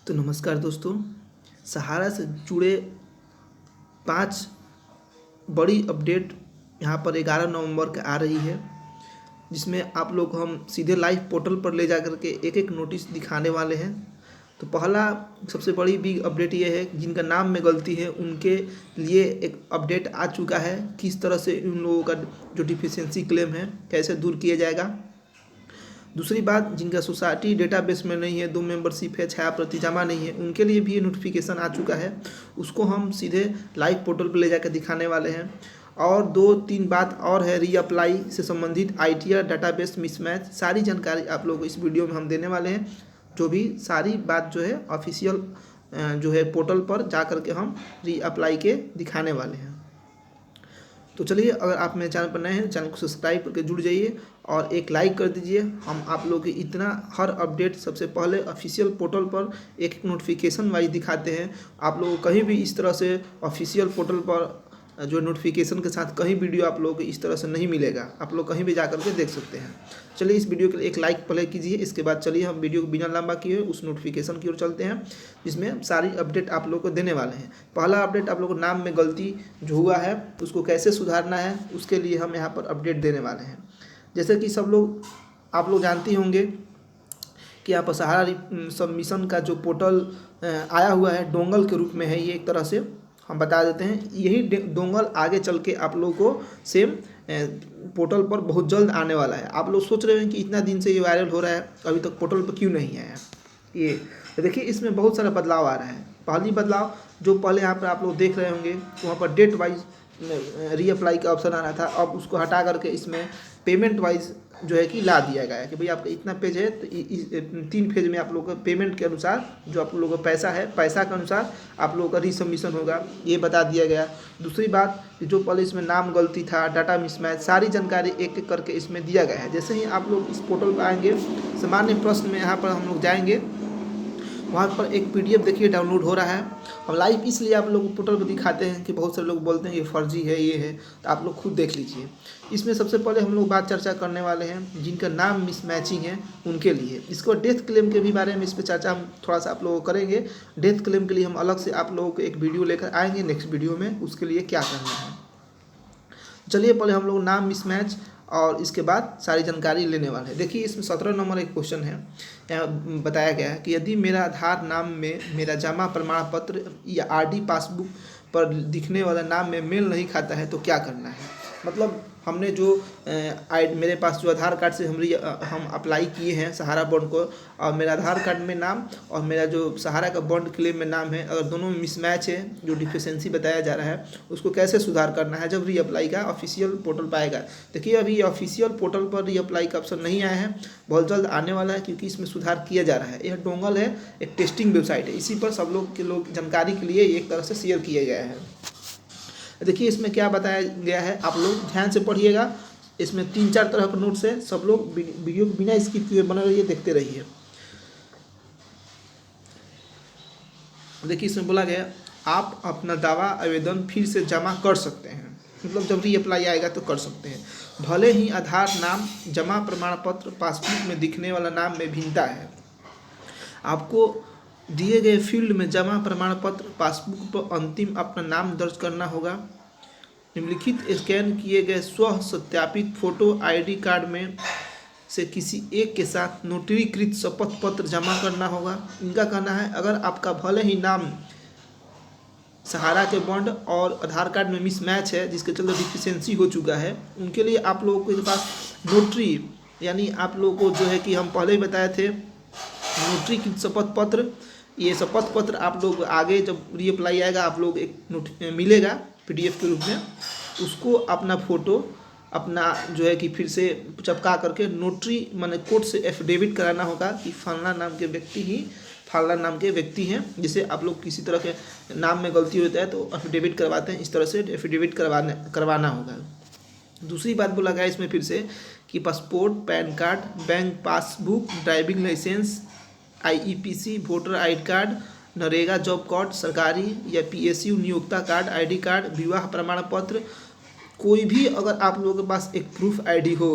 तो नमस्कार दोस्तों, सहारा से जुड़े 5 बड़ी अपडेट यहाँ पर 11 नवंबर के आ रही है, जिसमें आप लोग हम सीधे लाइव पोर्टल पर ले जा कर के एक एक नोटिस दिखाने वाले हैं। तो पहला सबसे बड़ी बिग अपडेट ये है, जिनका नाम में गलती है उनके लिए एक अपडेट आ चुका है। किस तरह से उन लोगों का जो डिफिशियंसी क्लेम है कैसे दूर किया जाएगा। दूसरी बात, जिनका सोसाइटी डेटाबेस में नहीं है, 2 मेंबरशिप है, छाया प्रति जमा नहीं है, उनके लिए भी ये नोटिफिकेशन आ चुका है। उसको हम सीधे लाइव पोर्टल पर ले जाकर दिखाने वाले हैं। और 2-3 बात और है, रीअप्लाई से संबंधित आईटीआर डाटाबेस मिसमैच, सारी जानकारी आप लोगों को इस वीडियो में हम देने वाले हैं। जो भी सारी बात जो है ऑफिशियल जो है पोर्टल पर जा कर के हम रीअप्लाई के दिखाने वाले हैं। तो चलिए, अगर आप मेरे चैनल पर नए हैं, चैनल को सब्सक्राइब करके जुड़ जाइए और एक लाइक कर दीजिए। हम आप लोगों की इतना हर अपडेट सबसे पहले ऑफिशियल पोर्टल पर एक नोटिफिकेशन वाइज दिखाते हैं। आप लोगों को कहीं भी इस तरह से ऑफिशियल पोर्टल पर जो नोटिफिकेशन के साथ कहीं वीडियो आप लोगों को इस तरह से नहीं मिलेगा। आप लोग कहीं भी जा करके देख सकते हैं। चलिए, इस वीडियो के लिए एक लाइक पहले कीजिए। इसके बाद चलिए हम वीडियो को बिना लंबा किए उस नोटिफिकेशन की ओर चलते हैं, जिसमें सारी अपडेट आप लोग को देने वाले हैं। पहला अपडेट, आप लोग को नाम में गलती जो हुआ है उसको कैसे सुधारना है, उसके लिए हम यहाँ पर अपडेट देने वाले हैं। जैसे कि आप लोग जानते होंगे कि यहाँ पर सहारा सबमिशन का जो पोर्टल आया हुआ है डोंगल के रूप में है। ये एक तरह से हम बता देते हैं, यही डोंगल आगे चल के आप लोगों को सेम पोर्टल पर बहुत जल्द आने वाला है। आप लोग सोच रहे हैं कि इतना दिन से ये वायरल हो रहा है, अभी तक पोर्टल पर क्यों नहीं आया। ये देखिए, इसमें बहुत सारा बदलाव आ रहा है। पहली बदलाव जो पहले यहाँ पर आप लोग देख रहे होंगे, वहाँ पर डेट वाइज रीअप्लाई का ऑप्शन आ रहा था। अब उसको हटा करके इसमें पेमेंट वाइज जो है कि ला दिया गया है कि भाई आपका इतना पेज है तो 3 फेज में आप लोगों का पेमेंट के अनुसार जो आप लोगों का पैसा है, पैसा के अनुसार आप लोगों का रीसबमिशन होगा, ये बता दिया गया। दूसरी बात, जो पहले इसमें नाम गलती था, डाटा मिसमैच, सारी जानकारी एक एक करके इसमें दिया गया है। जैसे ही आप लोग इस पोर्टल पर आएंगे, सामान्य प्रश्न में यहाँ पर हम लोग जाएंगे, वहाँ पर एक PDF देखिए डाउनलोड हो रहा है। हम लाइव इसलिए आप लोग को पोर्टल पर दिखाते हैं कि बहुत सारे लोग बोलते हैं ये फर्जी है, ये है, तो आप लोग खुद देख लीजिए। इसमें सबसे पहले हम लोग बात चर्चा करने वाले हैं जिनका नाम मिसमैचिंग है उनके लिए। इसको डेथ क्लेम के भी बारे में इस पर चर्चा हम थोड़ा सा आप लोगों को करेंगे। डेथ क्लेम के लिए हम अलग से आप लोगों को एक वीडियो लेकर आएंगे नेक्स्ट वीडियो में, उसके लिए क्या करना है। चलिए, पहले हम लोग नाम मिसमैच और इसके बाद सारी जानकारी लेने वाले हैं। देखिए, इसमें 17 नंबर एक क्वेश्चन है। यहाँ बताया गया है कि यदि मेरा आधार नाम में मेरा जमा प्रमाण पत्र या RD पासबुक पर दिखने वाला नाम में मेल नहीं खाता है तो क्या करना है। मतलब हमने जो मेरे पास जो आधार कार्ड से हम अप्लाई किए हैं सहारा बॉन्ड को, और मेरा आधार कार्ड में नाम और मेरा जो सहारा का बॉन्ड क्लेम में नाम है, अगर दोनों में मिसमैच है, जो डिफिशियंसी बताया जा रहा है, उसको कैसे सुधार करना है जब रीअप्लाई का ऑफिशियल पोर्टल पर आएगा। देखिए, अभी ऑफिशियल पोर्टल पर रीअप्लाई का ऑप्शन नहीं आया है, बहुत जल्द आने वाला है, क्योंकि इसमें सुधार किया जा रहा है। यह डोंगल है, एक टेस्टिंग वेबसाइट है, इसी पर सब लोग जानकारी के लिए एक तरह से शेयर किया गया है। देखिए, इसमें क्या बताया गया है, आप लोग ध्यान से पढ़िएगा। इसमें 3-4 तरह के नोट्स है, सब लोग वीडियो को बिना स्किप किए बने रहिए, देखते रहिए। देखिए, इसमें बोला गया आप अपना दावा आवेदन फिर से जमा कर सकते हैं। मतलब जब रीअप्लाई आएगा तो कर सकते हैं, भले ही आधार नाम जमा प्रमाण पत्र पासबुक में दिखने वाला नाम में भिन्नता है। आपको दिए गए फील्ड में जमा प्रमाण पत्र पासबुक पर अंतिम अपना नाम दर्ज करना होगा। निम्नलिखित स्कैन किए गए स्व सत्यापित फोटो ID कार्ड में से किसी एक के साथ नोटरीकृत शपथ पत्र जमा करना होगा। इनका कहना है, अगर आपका भले ही नाम सहारा के बॉन्ड और आधार कार्ड में मिसमैच है, जिसके चलते डिफिशियंसी हो चुका है, उनके लिए आप लोगों के पास नोटरी, यानी आप लोगों को जो है कि हम पहले ही बताए थे, नोटरीकृत शपथ पत्र, ये शपथ पत्र आप लोग आगे जब रीअप्लाई आएगा आप लोग एक मिलेगा PDF के रूप में, उसको अपना फ़ोटो अपना जो है कि फिर से चिपका करके नोटरी माने कोर्ट से एफिडेविट कराना होगा कि फलाना नाम के व्यक्ति ही फलाना नाम के व्यक्ति हैं। जैसे आप लोग किसी तरह के नाम में गलती होता है तो एफिडेविट करवाते हैं, इस तरह से एफिडेविट करवाना होगा। दूसरी बात बोला गया इसमें फिर से कि passport, PAN card, bank passbook, driving licence, IEPC, voter ID card, NREGA job card, सरकारी या PSU नियोक्ता कार्ड, ID कार्ड, विवाह प्रमाण पत्र, कोई भी अगर आप लोगों के पास एक प्रूफ ID हो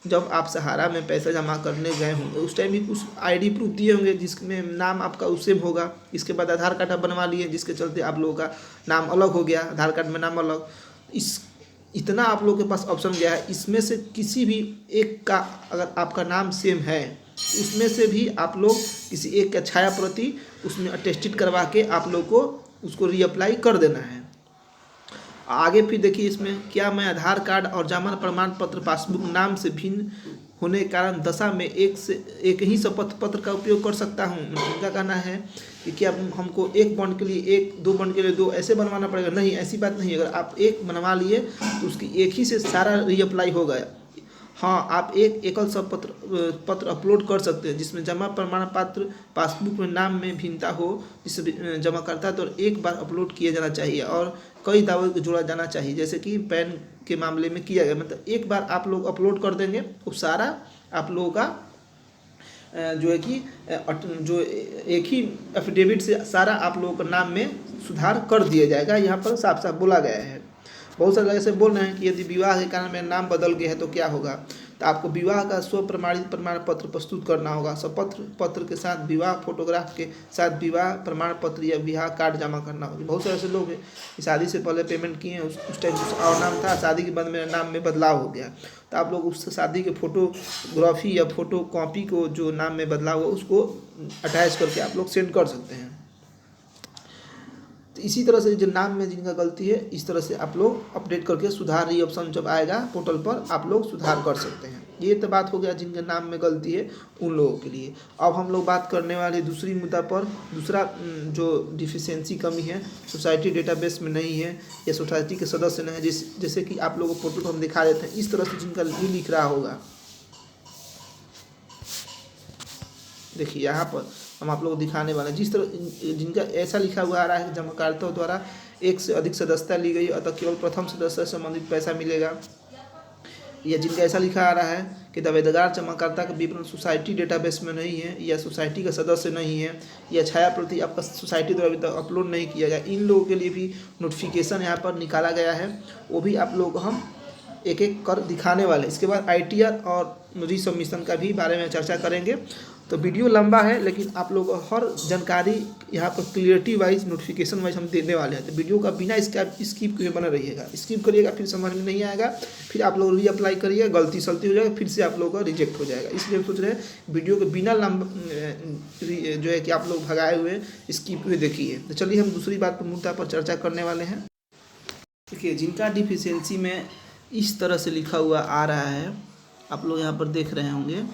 जब आप सहारा में पैसा जमा करने गए होंगे उस टाइम भी कुछ आईडी प्रूफ दिए होंगे जिसमें नाम आपका उससे होगा। इसके बाद आधार कार्ड आप बनवा लिए, जिसके चलते आप लोगों का नाम अलग हो गया, आधार कार्ड में नाम अलग। इस इतना आप लोगों के पास ऑप्शन गया है, इसमें से किसी भी एक का अगर आपका नाम सेम है उसमें से भी आप लोग किसी एक का छाया प्रति उसमें अटेस्टेड करवा के आप लोग को उसको रीअप्लाई कर देना है। आगे फिर देखिए इसमें, क्या मैं आधार कार्ड और जन्म प्रमाण पत्र पासबुक नाम से भिन्न होने के कारण दशा में एक ही शपथ पत्र का उपयोग कर सकता हूँ। उनका कहना है कि क्या हमको एक बॉन्ड के लिए एक, 2 बॉन्ड के लिए 2 ऐसे बनवाना पड़ेगा? नहीं, ऐसी बात नहीं। अगर आप एक बनवा लिए तो उसकी एक ही से सारा रीअप्लाई हो गया। हाँ, आप एक एकल पत्र अपलोड कर सकते हैं जिसमें जमा प्रमाण पत्र पासबुक में नाम में भिन्नता हो, जिससे जमा करता है तो एक बार अपलोड किया जाना चाहिए और कई दावों को जोड़ा जाना चाहिए, जैसे कि पैन के मामले में किया गया। मतलब एक बार आप लोग अपलोड कर देंगे तो सारा आप लोगों का जो है कि जो एक ही एफिडेविट से सारा आप लोगों का नाम में सुधार कर दिया जाएगा। यहाँ पर साफ साफ बोला गया है। बहुत सारे ऐसे बोल रहे हैं कि यदि विवाह के कारण मेरा नाम बदल गया है तो क्या होगा? तो आपको विवाह का स्व प्रमाणित प्रमाण पत्र प्रस्तुत करना होगा। शपथ पत्र के साथ विवाह फोटोग्राफ के साथ विवाह प्रमाण पत्र या विवाह कार्ड जमा करना होगा। बहुत सारे ऐसे लोग हैं कि शादी से पहले पेमेंट किए हैं, उस टाइम कुछ और नाम था, शादी के बाद मेरा नाम में बदलाव हो गया, तो आप लोग उस शादी के फोटोग्राफी या फोटो कॉपी को जो नाम में बदलाव हो उसको अटैच करके आप लोग सेंड कर सकते हैं। तो इसी तरह से जो नाम में जिनका गलती है इस तरह से आप लोग अपडेट करके सुधार री ऑप्शन जब आएगा पोर्टल पर आप लोग सुधार कर सकते हैं। ये तो बात हो गया जिनके नाम में गलती है उन लोगों के लिए। अब हम लोग बात करने वाले दूसरी मुद्दा पर, दूसरा जो डिफिशियंसी कमी है सोसाइटी डेटाबेस में नहीं है या सोसाइटी के सदस्य नहीं है, जैसे कि आप लोगों को पोर्टल को हम दिखा देते हैं। इस तरह से जिनका भी लिख रहा होगा, देखिए यहाँ पर हम आप लोग को दिखाने वाले हैं। जिस तरह जिनका ऐसा लिखा हुआ आ रहा है कि जमाकर्ताओं द्वारा एक से अधिक सदस्यता ली गई अतः केवल प्रथम सदस्य से संबंधित पैसा मिलेगा, या जिनका ऐसा लिखा आ रहा है कि दावेदार जमाकर्ता का विवरण सोसाइटी डेटाबेस में नहीं है या सोसाइटी का सदस्य नहीं है या छाया प्रति आपका सोसाइटी द्वारा अभी तक अपलोड नहीं किया गया, इन लोगों के लिए भी नोटिफिकेशन यहाँ पर निकाला गया है। वो भी आप लोग हम एक एक कर दिखाने वाले। इसके बाद ITR और रीसबमिशन का भी बारे में चर्चा करेंगे। तो वीडियो लंबा है लेकिन आप लोग हर जानकारी यहाँ पर क्लियरिटी वाइज नोटिफिकेशन वाइज हम देने वाले हैं। तो वीडियो का बिना स्किप के बना रहिएगा। स्किप करिएगा फिर समझ में नहीं आएगा, फिर आप लोग रीअप्लाई करिएगा, गलती सलती हो जाएगा, फिर से आप लोगों का रिजेक्ट हो जाएगा। इसलिए हम सोच रहे हैं वीडियो के बिना लंबा जो है कि आप लोग भगाए हुए स्किप हुए देखिए। तो चलिए हम दूसरी बात पर मुद्दा पर चर्चा करने वाले हैं। देखिए जिनका डिफिशियंसी में इस तरह से लिखा हुआ आ रहा है, आप लोग यहाँ पर देख रहे होंगे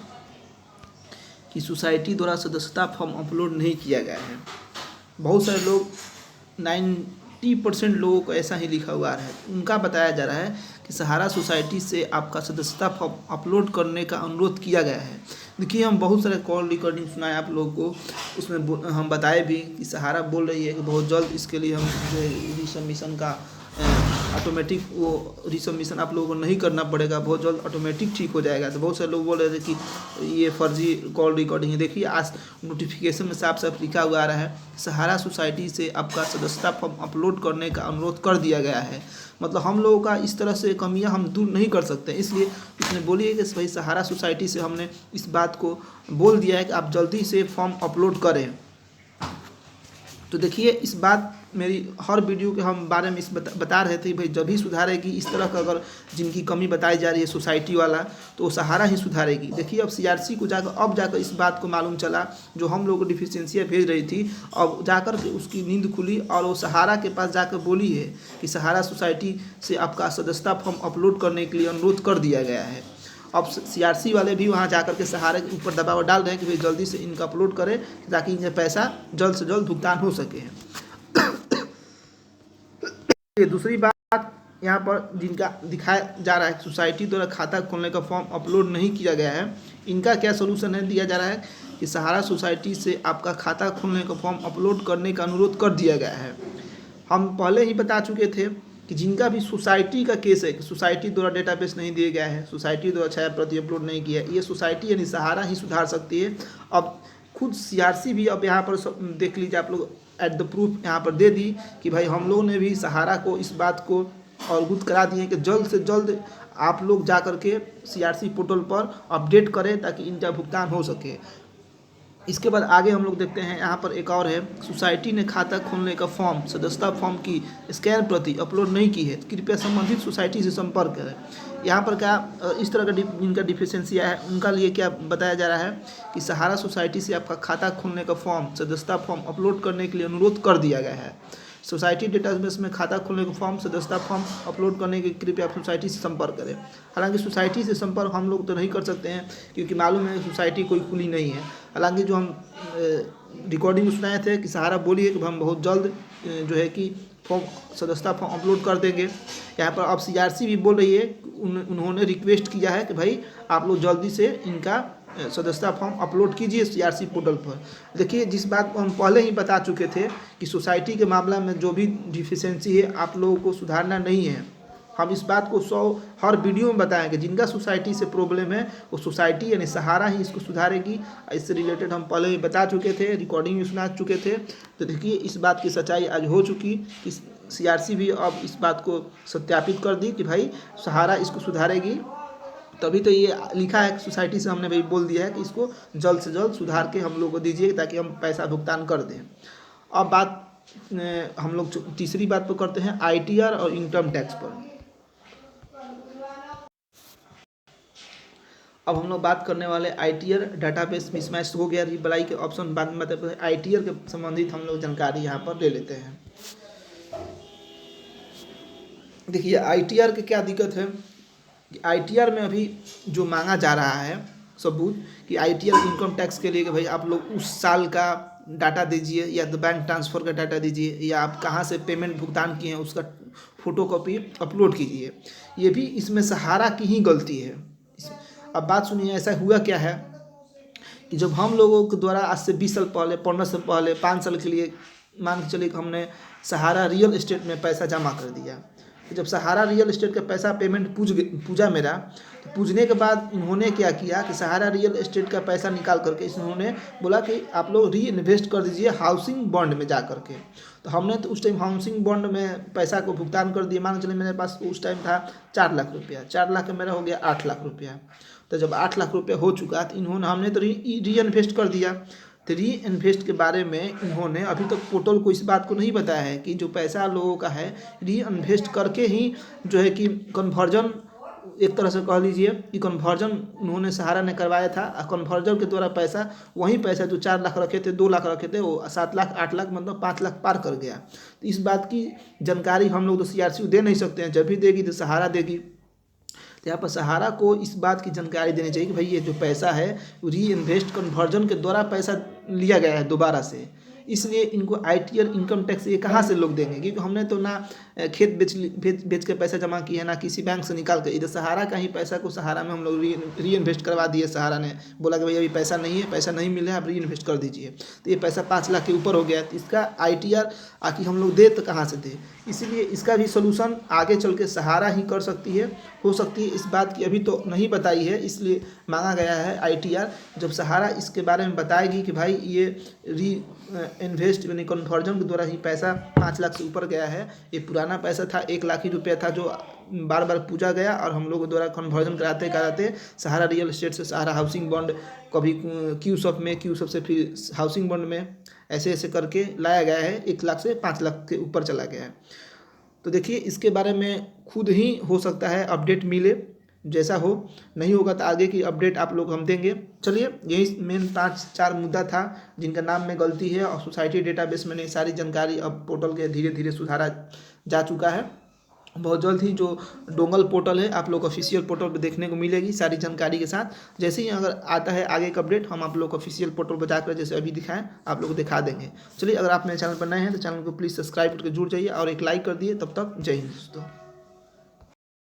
कि सोसाइटी द्वारा सदस्यता फॉर्म अपलोड नहीं किया गया है। बहुत सारे लोग 90% लोगों को ऐसा ही लिखा हुआ है। उनका बताया जा रहा है कि सहारा सोसाइटी से आपका सदस्यता फॉर्म अपलोड करने का अनुरोध किया गया है। देखिए हम बहुत सारे कॉल रिकॉर्डिंग सुनाए आप लोगों को, उसमें हम बताए भी कि सहारा बोल रही है कि बहुत जल्द इसके लिए हम जो रीसबमिशन का ऑटोमेटिक वो रीसबमिशन आप लोगों को नहीं करना पड़ेगा, बहुत जल्द ऑटोमेटिक ठीक हो जाएगा। तो बहुत सारे लोग बोल रहे थे कि ये फर्जी कॉल रिकॉर्डिंग है। देखिए आज नोटिफिकेशन में साफ साफ लिखा हुआ आ रहा है सहारा सोसाइटी से आपका सदस्यता फॉर्म अपलोड करने का अनुरोध कर दिया गया है। मतलब हम लोगों का इस तरह से कमियां हम दूर नहीं कर सकते, इसलिए उसने बोली है कि भाई सहारा सोसाइटी से हमने इस बात को बोल दिया है कि आप जल्दी से फॉर्म अपलोड करें। तो देखिए इस बात मेरी हर वीडियो के हम बारे में इस बता रहे थे भाई जब भी सुधारेगी इस तरह का अगर जिनकी कमी बताई जा रही है सोसाइटी वाला तो सहारा ही सुधारेगी। देखिए अब CRC को जाकर इस बात को मालूम चला, जो हम लोग को डिफिशियंसियाँ भेज रही थी अब जाकर के उसकी नींद खुली और वो सहारा के पास जाकर बोली है कि सहारा सोसाइटी से आपका सदस्यता फॉर्म अपलोड करने के लिए अनुरोध कर दिया गया है। अब CRC वाले भी वहाँ जाकर के सहारे के ऊपर दबाव डाल रहे हैं कि भाई जल्दी से इनका अपलोड करें ताकि इन्हें पैसा जल्द से जल्द भुगतान हो सके। दूसरी बात यहाँ पर जिनका दिखाया जा रहा है सोसाइटी द्वारा खाता खोलने का फॉर्म अपलोड नहीं किया गया है, इनका क्या सोल्यूशन है दिया जा रहा है कि सहारा सोसाइटी से आपका खाता खोलने का फॉर्म अपलोड करने का अनुरोध कर दिया गया है। हम पहले ही बता चुके थे कि जिनका भी सोसाइटी का केस है कि सोसाइटी द्वारा डेटाबेस नहीं दिया गया है, सोसाइटी द्वारा छाया प्रति अपलोड नहीं किया है, ये सोसाइटी यानी सहारा ही सुधार सकती है। अब खुद CRC भी अब यहाँ पर देख लीजिए आप लोग एट द प्रूफ यहाँ पर दे दी कि भाई हम लोगों ने भी सहारा को इस बात को अवगत करा दिए कि जल्द से जल्द आप लोग जा करके CRC पोर्टल पर अपडेट करें ताकि इनका भुगतान हो सके। इसके बाद आगे हम लोग देखते हैं, यहाँ पर एक और है, सोसाइटी ने खाता खोलने का फॉर्म सदस्यता फॉर्म की स्कैन प्रति अपलोड नहीं की है, कृपया संबंधित सोसाइटी से संपर्क करें। यहाँ पर क्या इस तरह का जिनका डिफिशेंसी है उनका लिए क्या बताया जा रहा है कि सहारा सोसाइटी से आपका खाता खोलने का फॉर्म सदस्यता फॉर्म अपलोड करने के लिए अनुरोध कर दिया गया है। सोसाइटी डेटाबेस में खाता खोलने का फॉर्म सदस्यता फॉर्म अपलोड करने के कृपया आप सोसाइटी से संपर्क करें। हालांकि सोसाइटी से संपर्क हम लोग तो नहीं कर सकते हैं क्योंकि मालूम है सोसाइटी कोई खुली नहीं है। हालांकि जो हम रिकॉर्डिंग में सुनाए थे कि सहारा बोली है कि हम बहुत जल्द जो है कि फॉर्म सदस्यता फॉर्म अपलोड कर देंगे। यहाँ पर अब CRC भी बोल रही है, उन्होंने रिक्वेस्ट किया है कि भाई आप लोग जल्दी से इनका सदस्यता फॉर्म अपलोड कीजिए CRC पोर्टल पर। देखिए, जिस बात को हम पहले ही बता चुके थे कि सोसाइटी के मामला में जो भी डिफिशेंसी है आप लोगों को सुधारना नहीं है। हम इस बात को हर वीडियो में बताएंगे, जिनका सोसाइटी से प्रॉब्लम है वो सोसाइटी यानी सहारा ही इसको सुधारेगी। इससे रिलेटेड हम पहले ही बता चुके थे, रिकॉर्डिंग भी सुना चुके थे। तो देखिए, इस बात की सच्चाई आज हो चुकी कि CRC भी अब इस बात को सत्यापित कर दी कि भाई सहारा इसको सुधारेगी। तभी तो ये लिखा है सोसाइटी से, हमने भाई बोल दिया है कि इसको जल्द से जल्द सुधार के हम लोग को दीजिए ताकि हम पैसा भुगतान कर दें। अब बात हम लोग तीसरी बात पर करते हैं, ITR और इनकम टैक्स पर। अब हम लोग बात करने वाले ITR डाटाबेस मिसमैच हो गया, रिप्लाई के ऑप्शन बाद में बताते हैं। ITR के संबंधित हम लोग जानकारी यहाँ पर ले लेते हैं। देखिए, ITR की क्या दिक्कत है कि ITR में अभी जो मांगा जा रहा है सबूत कि ITR इनकम टैक्स के लिए कि भाई आप लोग उस साल का डाटा दीजिए या तो बैंक ट्रांसफ़र का डाटा दीजिए या आप कहाँ से पेमेंट भुगतान किए हैं उसका फ़ोटोकॉपी अपलोड कीजिए। ये भी इसमें सहारा की ही गलती है। अब बात सुनिए, ऐसा हुआ क्या है कि जब हम लोगों के द्वारा आज से 20 साल पहले, 15 साल पहले, 5 साल के लिए मान के चलिए कि हमने सहारा रियल एस्टेट में पैसा जमा कर दिया। तो जब सहारा रियल एस्टेट का पैसा पेमेंट पूजा मेरा, तो पूजने के बाद इन्होंने क्या किया कि सहारा रियल एस्टेट का पैसा निकाल करके इन्होंने बोला कि आप लोग री इन्वेस्ट कर दीजिए हाउसिंग बॉन्ड में जा करके। तो हमने तो उस टाइम हाउसिंग बॉन्ड में पैसा को भुगतान कर दिया। मान के चलिए मेरे पास उस टाइम था 4 लाख रुपया, 4 लाख का मेरा हो गया 8 लाख रुपया। तो जब 8 लाख रुपया हो चुका तो हमने तो री इन्वेस्ट कर दिया। तो री इन्वेस्ट के बारे में इन्होंने अभी तक पोर्टल को इस बात को नहीं बताया है कि जो पैसा लोगों का है री इन्वेस्ट करके ही जो है कि कन्वर्जन, एक तरह से कह लीजिए कि कन्वर्जन उन्होंने सहारा ने करवाया था। कन्वर्जन के द्वारा पैसा, वही पैसा जो 4 लाख रखे थे, 2 लाख रखे थे, वो 7 लाख 8 लाख मतलब 5 लाख पार कर गया। तो इस बात की जानकारी हम लोग तो CRC दे नहीं सकते हैं, जब भी देगी तो सहारा देगी। तो यहाँ पर सहारा को इस बात की जानकारी देनी चाहिए कि भाई ये जो पैसा है री इन्वेस्ट कन्वर्जन के द्वारा पैसा लिया गया है दोबारा से, इसलिए इनको ITR इनकम टैक्स ये कहाँ से लोग देंगे, क्योंकि हमने तो ना खेत बेच के पैसा जमा किया, ना किसी बैंक से निकाल के। इधर सहारा का ही पैसा को सहारा में हम लोग री इन्वेस्ट करवा दिए। सहारा ने बोला कि भाई अभी पैसा नहीं है, पैसा नहीं मिल रहा है, आप री इन्वेस्ट कर दीजिए। तो ये पैसा 5 लाख के ऊपर हो गया, तो इसका ITR आखिर हम लोग दे तो कहाँ से दे। इसीलिए इसका भी सोल्यूशन आगे चल के सहारा ही कर सकती है, हो सकती है। इस बात की अभी तो नहीं बताई है, इसलिए मांगा गया है ITR। जब सहारा इसके बारे में बताएगी कि भाई ये री इन्वेस्ट यानी कन्वर्जन के द्वारा ही पैसा 5 लाख से ऊपर गया है, ये पुराना पैसा था 1 लाख ही रुपया था जो बार बार पूजा गया और हम लोगों द्वारा कन्वर्जन कराते सहारा रियल एस्टेट से सहारा हाउसिंग बॉन्ड, कभी क्यूसॉप में, क्यूसॉप से फिर हाउसिंग बॉन्ड में, ऐसे ऐसे करके लाया गया है। 1 लाख से 5 लाख के ऊपर चला गया है। तो देखिए, इसके बारे में खुद ही हो सकता है अपडेट मिले, जैसा हो। नहीं होगा तो आगे की अपडेट आप लोग हम देंगे। चलिए, यही मेन 5-4 मुद्दा था जिनका नाम में गलती है, और सोसाइटी डेटाबेस में सारी जानकारी अब पोर्टल के धीरे धीरे सुधारा जा चुका है। बहुत जल्द ही जो डोंगल पोर्टल है आप लोग ऑफिशियल पोर्टल पर देखने को मिलेगी सारी जानकारी के साथ। जैसे ही अगर आता है आगे का अपडेट हम आप लोग ऑफिशियल पोर्टल पर जाकर जैसे अभी दिखाएं आप लोग को दिखा देंगे। चलिए, अगर आप मेरे चैनल पर नए हैं तो चैनल को प्लीज़ सब्सक्राइब करके जुड़ जाइए और एक लाइक कर दिए। तब तक जय हिंद दोस्तों।